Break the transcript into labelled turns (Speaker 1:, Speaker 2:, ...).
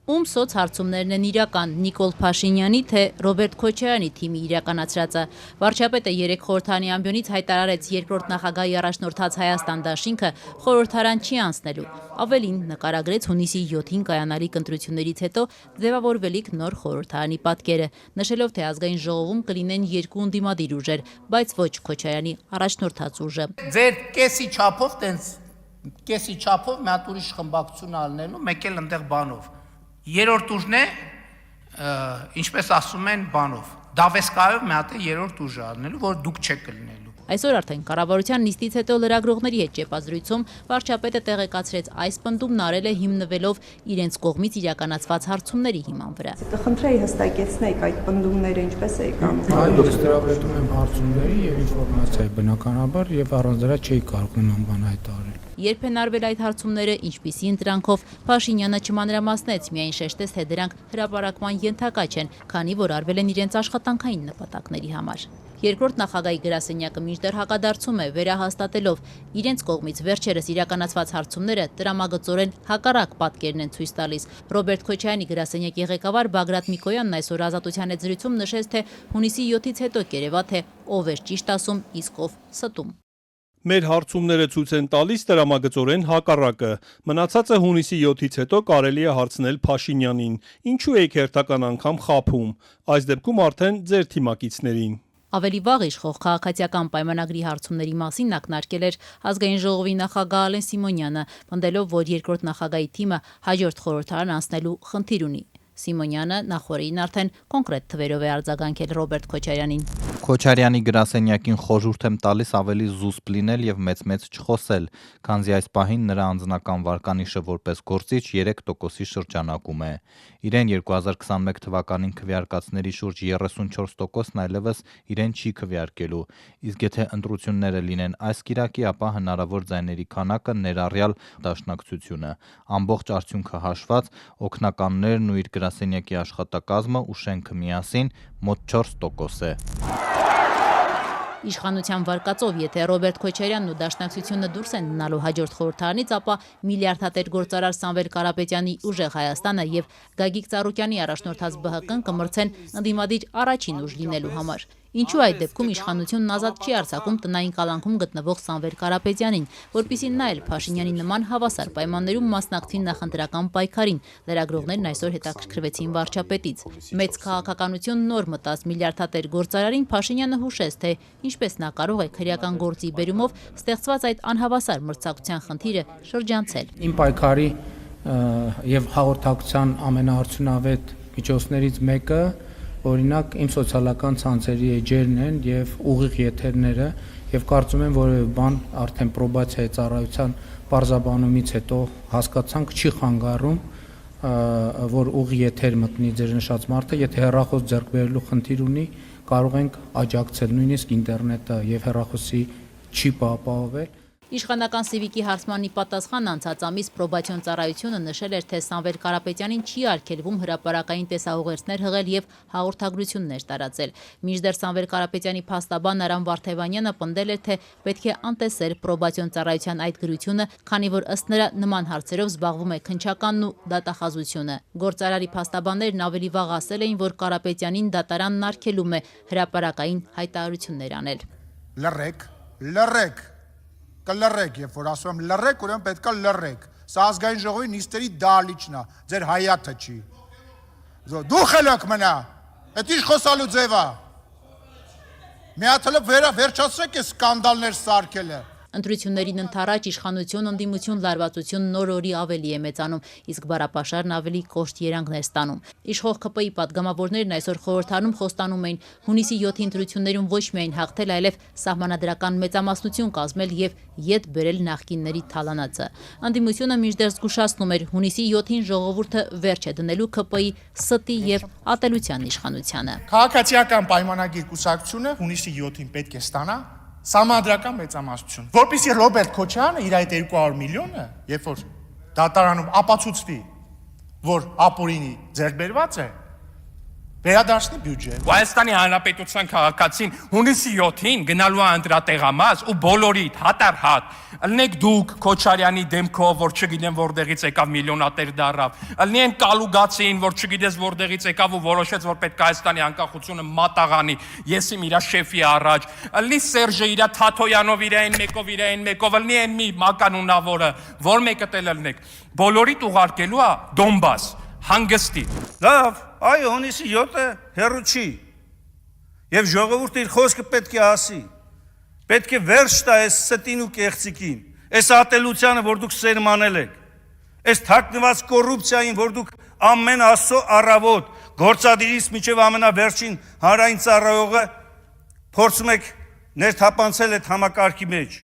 Speaker 1: Ում սոցհարցումներն են իրական Նիկոլ Փաշինյանի թե Ռոբերտ Քոչարյանի թիմի իրականացրածը։ Վարչապետը երեկ խորհրդարանի ամբիոնից հայտարարեց երկրորդ նախագահի առաջնորդած Հայաստան դաշինքը խորհրդարան չի անցնելու։ Ավելին նկարագրեց հունիսի 7-ին կայանալիք ընտրություններից հետո ձևավորվելիք նոր խորհրդարանի պատկերը, նշելով թե ազգային ժողովում կլինեն երկու ընդդիմադիր ուժեր, բայց ոչ Քոչարյանի առաջնորդած ուժը։
Speaker 2: Ձեր կեսի չափով մի հատ ուրիշ խմբակցություն ալնելու, մեկ էլ այնտեղ բանով։ Երրորդ ուժն է, ինչպես ասում են բանով, դավեսկայով մի հատ է երրորդ ուժը ալնելու, որ դուք չեք կլինելու։
Speaker 1: Այսօր արդեն կառավարության նիստից հետո լրագրողների հետ ճեպազրույցում վարչապետը տեղեկացրեց այս պնդումն արել է հիմնվելով իրենց կողմից իրականացված հարցումների հիման վրա։
Speaker 3: Կխնդրեի հստակեցնեիք այդ պնդումները ինչպես եք անում։
Speaker 4: Այո, ստորագրում եմ հարցումների եւ ինֆորմացիայի բնականաբար եւ առանց դրա չի կարող նման բան հայտարարել։
Speaker 1: Երբ են արվել այդ հարցումները, ինչպիսի ընտրանքով, Փաշինյանը չմանրամասնեց, միայն շեշտեց, թե դրանք հրապարակման ենթակա չեն, քանի որ արվել են իրենց աշխատանքային նպատակների համար։ Երկրորդ նախագահի գրասենյակը մինչդեռ հակադարձում է, վերահաստատելով իրենց կողմից վերջերս իրականացված հարցումները տրամագծորեն հակառակ պատկերն են ցույց տալիս։ Ռոբերտ Քոչարյանի գրասենյակի ղեկավար Բագրատ Միկոյանն այսօր Ազատության հետ զրույցում նշեց, թե հունիսի 7-ից հետո կերևա թե ով էր ճիշտ ասում, իսկ ով ստում։
Speaker 5: Մեր հարցումները ցույց են տալիս տրամագծորեն հակառակը։ Մնացածը հունիսի 7-ից հետո կարելի է հարցնել Փաշինյանին։ Ինչու եք հերթական անգամ խաբում։ Այս դեպքում արդեն ձեր թիմակիցներին։ Ավելի վաղ իշխող քաղաքացիական պայմանագրի հարցումների մասին ակնարկել էր ազգային ժողովի նախագահ Ալեն Սիմոնյանը, պնդելով, որ երկրորդ նախագահի թիմը հաջորդ խորհրդարան անցնելու խնդիր ունի։ Սիմոնյանը նախորդին արդեն կոնկրետ թվերով է արձագանքել Ռոբերտ Քոչարյանին։
Speaker 6: Քոչարյանի գրասենյակին խորհուրդ եմ տալիս ավելի զուսպ լինել եւ մեծ չխոսել, քանզի այս պահին նրա անձնական վարկանիշը որպես գործիչ 3%-ի շրջանակում է։ Իրեն 2021 թվականին քվեարկածների շուրջ 34%-ն այլևս իրեն չի քվեարկելու, իսկ եթե ընտրությունները լինեն այս կիրակի, ապա հնարավոր ձայների քանակը ներառյալ դաշնակցությունը, ամբողջ արդյունքը հաշված, օգնականներն ու իր գրասենյակի աշխատակազմը ու շենքը միասին մոտ 4% է։
Speaker 1: Իշխանության վարկածով, եթե Ռոբերտ Քոչարյանն ու դաշնակցությունը դուրս են մնալու հաջորդ խորհրդարանից, ապա միլիարդատեր գործարար Սամվել Կարապետյանի ուժեղ Հայաստանը եւ Գագիկ Ծառուկյանի առաջնորդած ԲՀԿ-ն կմրցեն ընդդիմադիր առաջին ուժ լինելու համար։ Ինչու այդ դեպքում իշխանությունն ազատ չի արձակում տնային կալանքում գտնվող Սամվել Կարապետյանին, որպեսզի նա էլ Փաշինյանի նման հավասար պայմաններում մասնակցի նախընտրական պայքարին, լրագրողներն այսօր հետաքրքրվեցին վարչապետից։ Մեծ քաղաքականություն նոր մտած միլիարդատեր գործարարին Փաշինյանը հուշեց, թե ինչպես նա կարող է քրեական գործի բերումով ստեղծված այդ անհավասար մրցակցության խնդիրը շրջանցել։
Speaker 4: Իմ պայքարի եւ հաղորդակցության ամենաարդյունավետ միջոցներից մեկը օրինակ իմ սոցիալական ցանցերի էջերն են եւ ուղիղ եթերները եւ կարծում եմ որևէ բան արդեն պրոբացիայի ծառայության բարձաբանումից հետո հասկացանք չի խանգարում որ ուղիղ եթեր մտնի ձեր նշած մարդը, եթե հեռախոս ձեռք բերելու խնդիր ունի, կարող ենք աջակցել նույնիսկ ինտերնետը եւ հեռախոսի չիպը ապահովել։
Speaker 1: Իշխանական Սիվիկի հարցմանի պատասխան անցած ամիս պրոբացիոն ծառայությունը նշել էր, թե Սամվել Կարապետյանին չի արգելվում հրապարակային տեսաուղերձներ հղել եւ հաղորդագրություններ տարածել։ Մինչդեռ Սամվել Կարապետյանի փաստաբան Արամ Վարդևանյանը պնդել էր, թե պետք է անտեսել պրոբացիոն ծառայության այդ գրությունը, քանի որ ըստ նրա նման հարցերով զբաղվում է քննչականն ու դատախազությունը։ Գործարարի փաստաբաններն ավելի վաղ ասել էին, որ Կարապետյանին դատարանն արգելում է հրապարակային հայտարարություններ անել։
Speaker 7: Լռեք կլռեք, երբ որ ասում եմ լռեք, ուրեմն պետքա լռեք։ Սա ազգային ժողովի նիստերի դահլիճն է, ձեր հայաթը չի։ Դու խելոք մնա, այդ ինչ խոսալու ձև է։ Մի հատ վերջացրեք այս սկանդալներ սարքելը։
Speaker 1: Ընտրություններին ընդառաջ իշխանություն, ընդդիմություն, լարվածություն նոր օրի ավելի է մեծանում, իսկ բառապաշարն ավելի կոշտ երանգներ ստանում։ Իշխող ԿՊ-ի պատգամավորներն այսօր խորհրդարանում խոստանում էին հունիսի 7-ի ընտրություններում ոչ միայն հաղթել, այլև սահմանադրական մեծամասնություն կազմել եւ ետ բերել նախկինների թալանածը։ Ընդդիմությունը մինչդեռ զգուշացնում էր հունիսի 7-ին ժողովուրդը վերջ է դնելու ԿՊ-ի ստի եւ ատելության իշխանությանը։
Speaker 8: Քաղաքացիական պայմանագիր կուսակցությունը հունիսի 7-ին պետք է ստանա Սահմանադրական մեծամասնություն, որպեսզի Ռոբերտ Քոչարյանը իր այդ 200 միլիոնը, երբ որ դատարանում ապացուցվի, որ ապօրինի ձեռք բերված է, վերադարձնի բյուջե։
Speaker 9: Հայաստանի Հանրապետության քաղաքացին հունիսի 7-ին գնալու է ընտրատեղամաս ու բոլորիդ հատ ըլնեք դուք Քոչարյանի դեմքով, որ չգիտեմ որտեղից եկավ միլիոնատեր դառավ, ըլնի են Կալուգացին, որ չգիտես որտեղից եկավ ու որոշեց, որ պետք է Հայաստանի անկախությունը մատաղանի, ես իմ իր շեֆի առաջ, ըլնի Սերժը իր Թաթոյանով իրային մեկով, ըլնի են մի մականունավորը, որ մեկը տել ըլնեք, բոլորիդ ուղարկելու է Դոնբաս, հանգստի։
Speaker 10: Լավ, այո, հունիսի 7-ը հեռու չի։ Եվ ժողովուրդը իր խոսքը պետք է ասի։ Պետք է վերջ տա այս ստին ու կեղծիկին, այս ատելությանը, որ դուք սերմանել եք, այս թաքնված կոռուպցիային, որ դուք ամեն աստծո առավոտ գործադիրից մինչև ամենավերջին հանրային ծառայողը փորձում եք ներթափանցել այդ համակարգի մեջ։